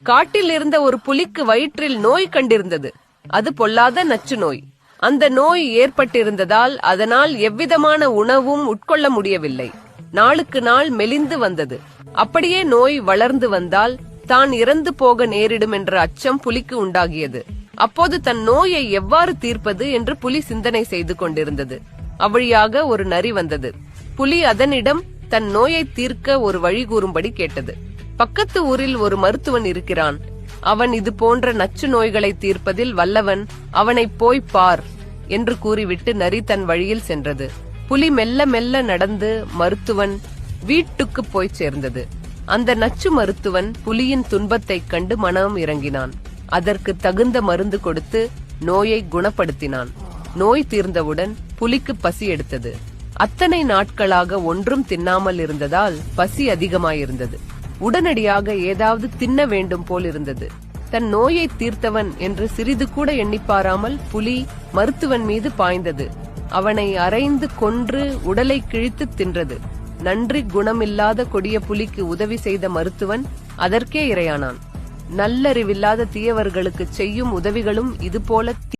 காட்டில் இருந்த ஒரு புலிக்கு வயிற்றில் நோய் கண்டிருந்தது. அது பொல்லாத நச்சு நோய். அந்த நோய் ஏற்பட்டிருந்ததால் அதனால் எவ்விதமான உணவும் உட்கொள்ள முடியவில்லை. நாளுக்கு நாள் மெலிந்து வந்தது. அப்படியே நோய் வளர்ந்து வந்தால் தான் இறந்து போக நேரிடும் என்ற அச்சம் புலிக்கு உண்டாகியது. அப்போது தன் நோயை எவ்வாறு தீர்ப்பது என்று புலி சிந்தனை செய்து கொண்டிருந்தது. அவ்வழியாக ஒரு நரி வந்தது. புலி அதனிடம் தன் நோயை தீர்க்க ஒரு வழி கூறும்படி கேட்டது. பக்கத்து ஊரில் ஒரு மருத்துவன் இருக்கிறான். அவன் இது போன்ற நச்சு நோய்களை தீர்ப்பதில் வல்லவன். அவனை போய் பார் என்று கூறிவிட்டு நரி தன் வழியில் சென்றது. புலி மெல்ல மெல்ல நடந்து மருத்துவன் வீட்டுக்கு போய் சேர்ந்தது. அந்த நச்சு மருத்துவன் புலியின் துன்பத்தைக் கண்டு மனம் இறங்கினான். அதற்கு தகுந்த மருந்து கொடுத்து நோயை குணப்படுத்தினான். நோய் தீர்ந்தவுடன் புலிக்கு பசி எடுத்தது. அத்தனை நாட்களாக ஒன்றும் தின்னாமல் இருந்ததால் பசி அதிகமாயிருந்தது. உடனடியாக ஏதாவது தின்ன வேண்டும் போல் இருந்தது. தன் நோயை தீர்த்தவன் என்று சிறிது கூட எண்ணிப்பாராமல் புலி மருத்துவன் மீது பாய்ந்தது. அவனை அறைந்து கொன்று உடலை கிழித்து தின்றது. நன்றி குணமில்லாத கொடிய புலிக்கு உதவி செய்த மருத்துவன் அதற்கே இரையானான். நல்லறிவில்லாத தீயவர்களுக்கு செய்யும் உதவிகளும் இதுபோல